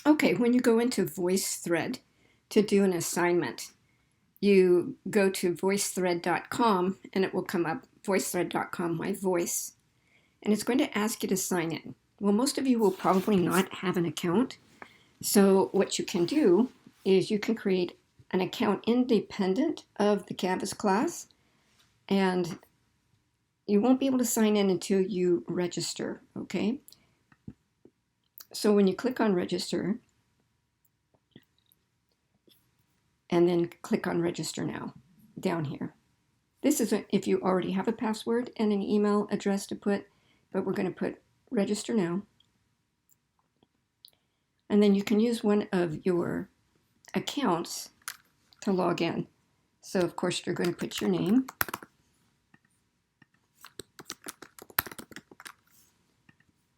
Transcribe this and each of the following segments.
Okay, when you go into VoiceThread to do an assignment, you go to voicethread.com and it will come up voicethread.com, my voice, and it's going to ask you to sign in. Well, most of you will probably not have an account. So what you can do is you can create an account independent of the Canvas class, and you won't be able to sign in until you register, okay? So when you click on register, and then click on register now, down here. This is if you already have a password and an email address to put, but we're going to put register now. And then you can use one of your accounts to log in. So of course you're going to put your name.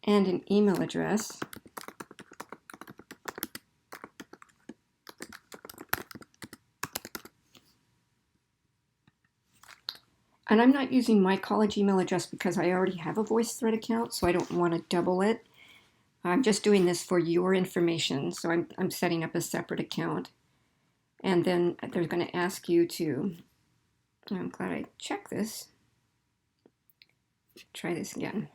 And an email address. And I'm not using my college email address because I already have a VoiceThread account, so I don't want to double it. I'm just doing this for your information, so I'm setting up a separate account. And then they're going to ask you to, I'm glad I checked this. Try this again.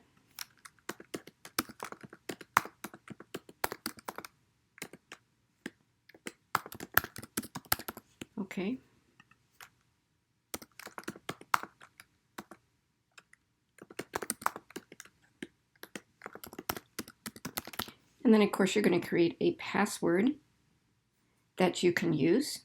Okay. And then of course you're going to create a password that you can use.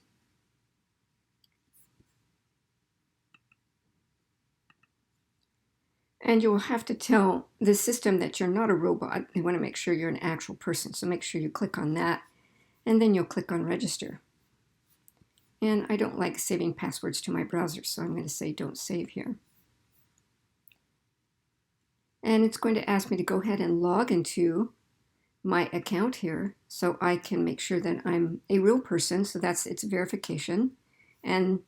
And you'll have to tell the system that you're not a robot. They want to make sure you're an actual person. So make sure you click on that, and then you'll click on register. And I don't like saving passwords to my browser, so I'm going to say don't save here. And it's going to ask me to go ahead and log into my account here so I can make sure that I'm a real person. So that's its verification. And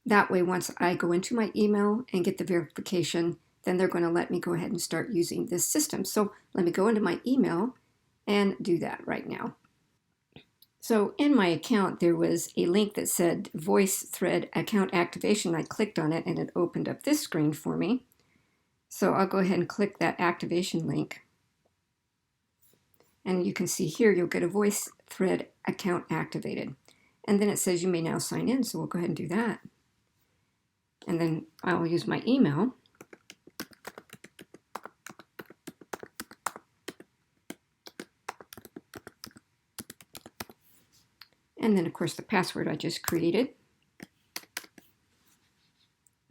that way, once I go into my email and get the verification, then they're going to let me go ahead and start using this system. So let me go into my email and do that right now. So in my account, there was a link that said VoiceThread account activation. I clicked on it and it opened up this screen for me. So I'll go ahead and click that activation link. And you can see here, you'll get a VoiceThread account activated. And then it says you may now sign in. So we'll go ahead and do that. And then I'll use my email. And then, of course, the password I just created.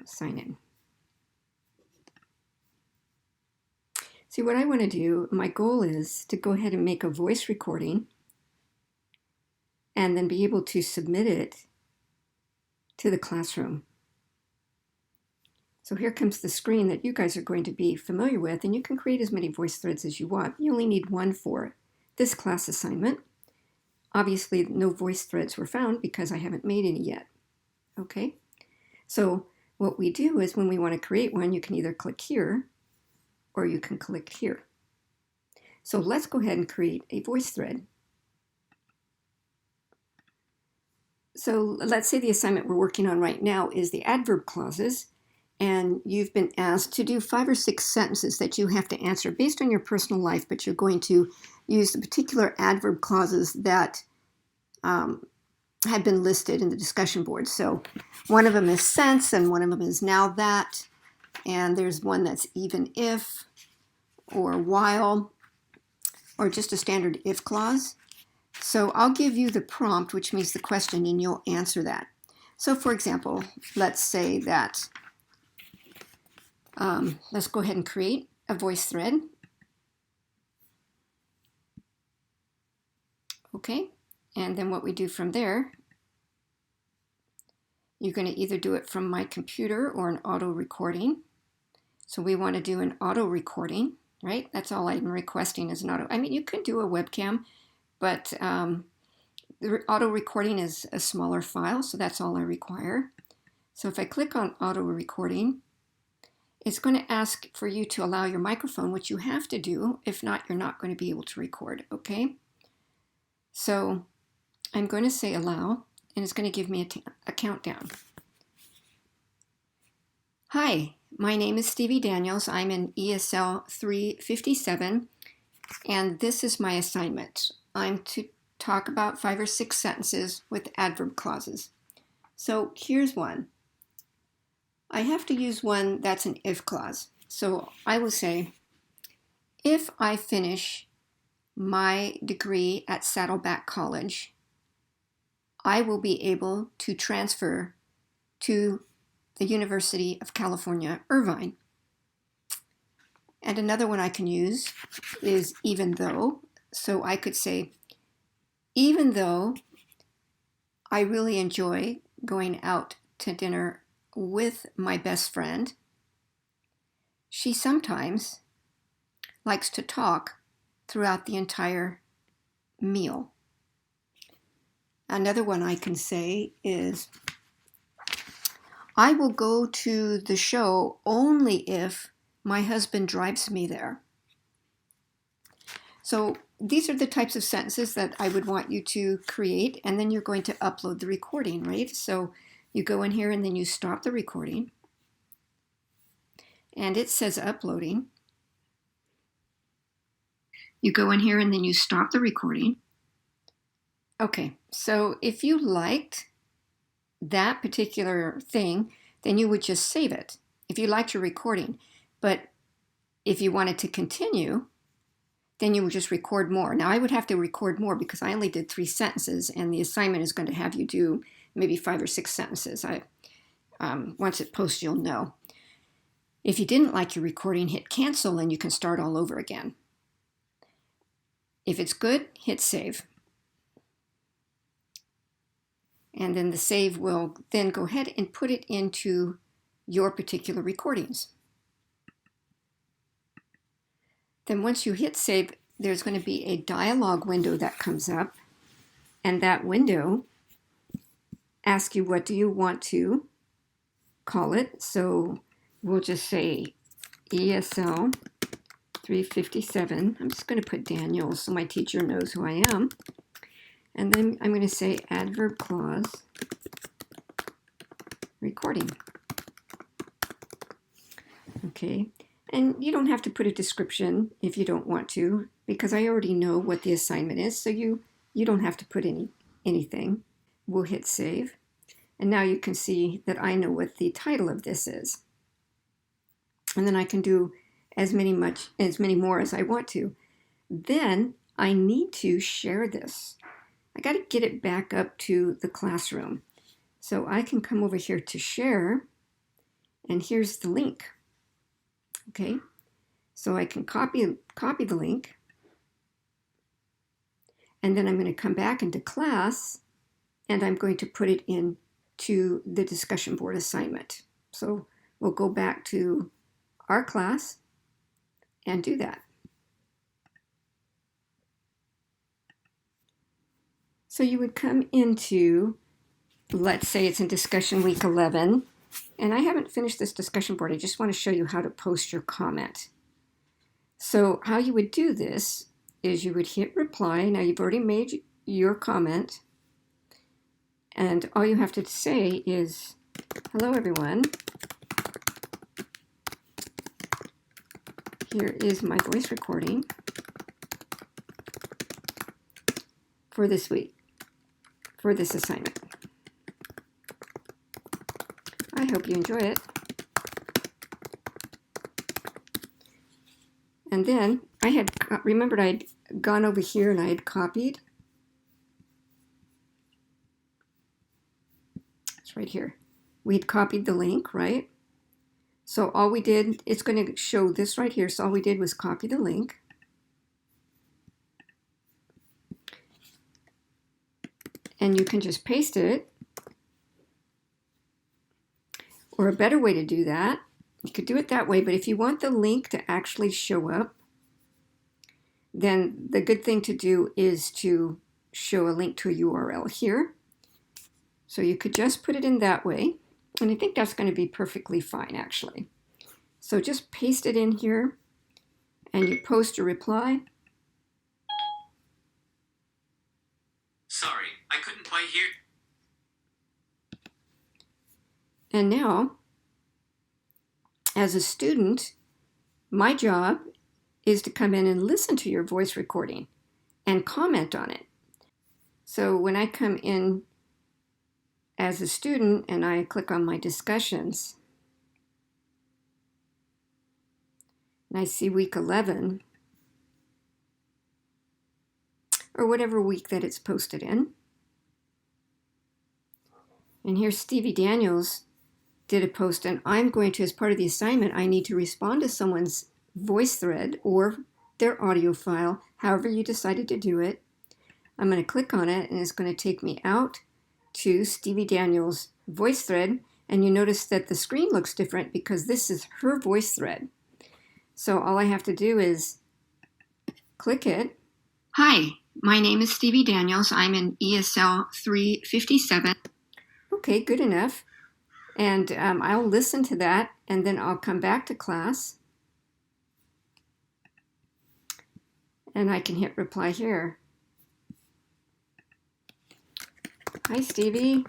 Sign in. See, what I want to do, my goal is to go ahead and make a voice recording and then be able to submit it to the classroom. So here comes the screen that you guys are going to be familiar with, and you can create as many voice threads as you want. You only need one for this class assignment. Obviously, no voice threads were found because I haven't made any yet. Okay, so what we do is when we want to create one, you can either click here or you can click here. So let's go ahead and create a voice thread. So let's say the assignment we're working on right now is the adverb clauses, and you've been asked to do 5 or 6 sentences that you have to answer based on your personal life, but you're going to use the particular adverb clauses that had been listed in the discussion board. So one of them is since, and one of them is now that, and there's one that's even if, or while, or just a standard if clause. So I'll give you the prompt, which means the question, and you'll answer that. So for example, let's say that, let's go ahead and create a voice thread. Okay, and then what we do from there, you're going to either do it from my computer or an auto recording. So we want to do an auto recording, right? That's all I'm requesting is an auto. I mean, you could do a webcam, but the auto recording is a smaller file, so that's all I require. So if I click on auto recording, it's going to ask for you to allow your microphone, which you have to do. If not, you're not going to be able to record, okay? So I'm going to say allow, and it's going to give me a countdown. Hi, my name is Stevie Daniels. I'm in ESL 357, and this is my assignment. I'm to talk about 5 or 6 sentences with adverb clauses. So here's one. I have to use one that's an if clause. So I will say, if I finish my degree at Saddleback College, I will be able to transfer to the University of California, Irvine. And another one I can use is even though. So I could say, even though I really enjoy going out to dinner with my best friend, she sometimes likes to talk throughout the entire meal. Another one I can say is, I will go to the show only if my husband drives me there. So these are the types of sentences that I would want you to create, and then you're going to upload the recording, right? So you go in here and then you stop the recording, and it says uploading. You go in here and then you stop the recording. Okay, so if you liked that particular thing, then you would just save it if you liked your recording. But if you wanted to continue, then you would just record more. Now I would have to record more because I only did 3 sentences, and the assignment is going to have you do maybe 5 or 6 sentences. Once it posts, you'll know. If you didn't like your recording, hit cancel and you can start all over again. If it's good, hit save. And then the save will then go ahead and put it into your particular recordings. Then once you hit save, there's going to be a dialog window that comes up, and that window asks you what do you want to call it. So we'll just say ESL 357. I'm just going to put Daniel so my teacher knows who I am. And then I'm going to say adverb clause recording. Okay. And you don't have to put a description if you don't want to, because I already know what the assignment is, so you don't have to put anything. We'll hit save. And now you can see that I know what the title of this is. And then I can do as many more as I want to. Then I need to share this. I got to get it back up to the classroom. So I can come over here to share, and here's the link. Okay, so I can copy the link, and then I'm going to come back into class, and I'm going to put it into the discussion board assignment. So we'll go back to our class and do that. So you would come into, let's say it's in discussion week 11, and I haven't finished this discussion board. I just want to show you how to post your comment. So how you would do this is you would hit reply. Now you've already made your comment, and all you have to say is, hello everyone. Here is my voice recording for this week, for this assignment. I hope you enjoy it. And then I had remembered I'd gone over here and I had copied. It's right here. We'd copied the link, right? So all we did, it's going to show this right here. So all we did was copy the link. And you can just paste it. Or a better way to do that, you could do it that way, but if you want the link to actually show up, then the good thing to do is to show a link to a URL here. So you could just put it in that way, and I think that's going to be perfectly fine actually. So just paste it in here, and you post a reply. Sorry, I couldn't quite hear. And now, as a student, my job is to come in and listen to your voice recording and comment on it. So when I come in as a student and I click on my discussions, and I see week 11, or whatever week that it's posted in, and here Stevie Daniels did a post, and I'm going to, as part of the assignment, I need to respond to someone's VoiceThread or their audio file, however you decided to do it. I'm going to click on it, and it's going to take me out to Stevie Daniels' VoiceThread, and you notice that the screen looks different because this is her VoiceThread. So all I have to do is click it. Hi, my name is Stevie Daniels. I'm in ESL 357. Okay, good enough. And I'll listen to that, and then I'll come back to class. And I can hit reply here. Hi, Stevie.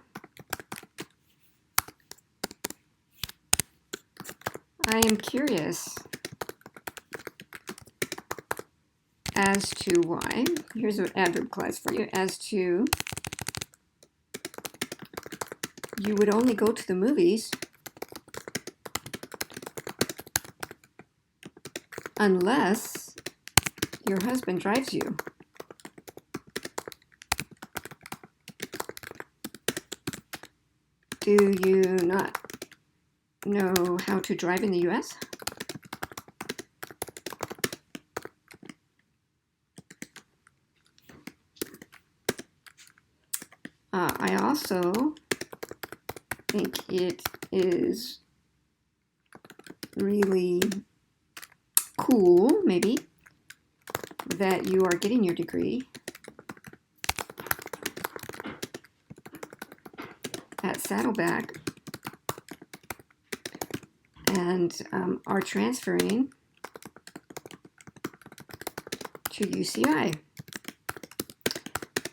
I am curious as to why, here's an adverb clause for you, as to you would only go to the movies unless your husband drives you. Do you not know how to drive in the U.S.? I also think it is really cool, maybe, that you are getting your degree at Saddleback and are transferring to UCI.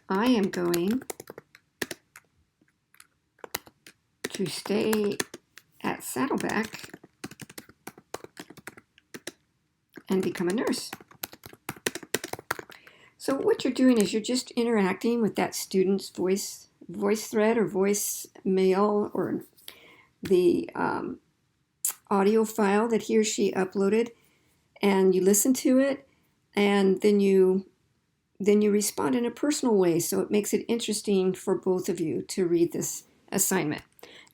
I am going to stay at Saddleback and become a nurse. So what you're doing is you're just interacting with that student's voice thread or voice mail or the audio file that he or she uploaded, and you listen to it, and then you respond in a personal way. So it makes it interesting for both of you to read this assignment.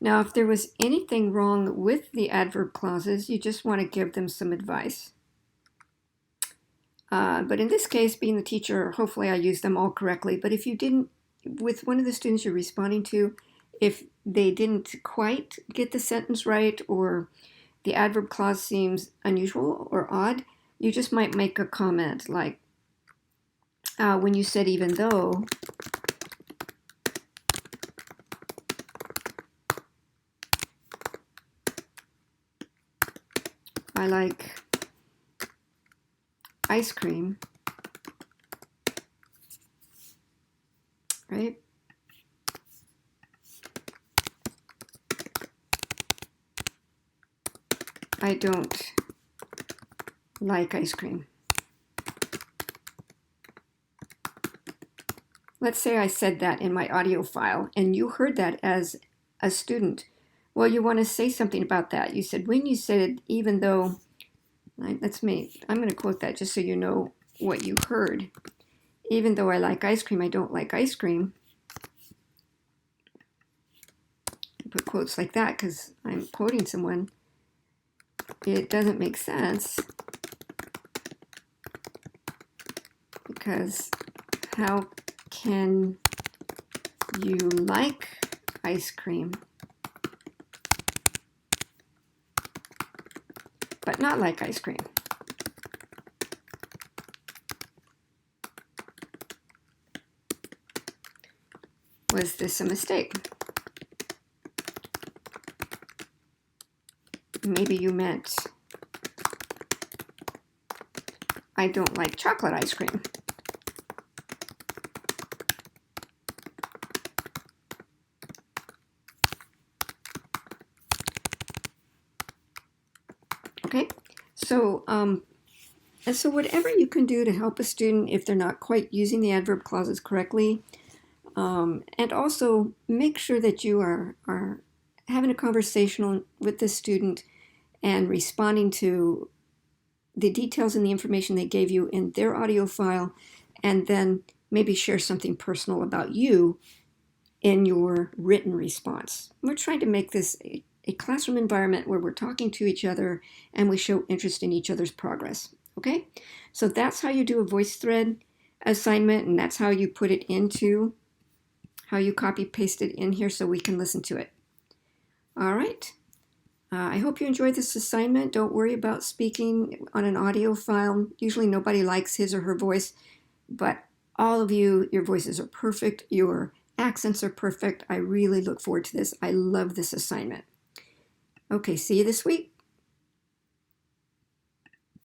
Now, if there was anything wrong with the adverb clauses, you just want to give them some advice. But in this case, being the teacher, hopefully I used them all correctly. But if you didn't, with one of the students you're responding to, if they didn't quite get the sentence right or the adverb clause seems unusual or odd, you just might make a comment like, when you said even though, I like ice cream, right? I don't like ice cream. Let's say I said that in my audio file and you heard that as a student. Well, you want to say something about that. You said, when you said, even though, that's me. I'm going to quote that just so you know what you heard. Even though I like ice cream, I don't like ice cream. I put quotes like that because I'm quoting someone. It doesn't make sense because how can you like ice cream but not like ice cream? Was this a mistake? Maybe you meant, I don't like chocolate ice cream. Okay, so and so whatever you can do to help a student if they're not quite using the adverb clauses correctly, and also make sure that you are having a conversation with the student and responding to the details and the information they gave you in their audio file, and then maybe share something personal about you in your written response. We're trying to make this a classroom environment where we're talking to each other and we show interest in each other's progress. Okay, so that's how you do a VoiceThread assignment, and that's how you put it into, how you copy paste it in here so we can listen to it. All right. I hope you enjoyed this assignment. Don't worry about speaking on an audio file. Usually nobody likes his or her voice, but all of you, your voices are perfect. Your accents are perfect. I really look forward to this. I love this assignment. Okay, see you this week.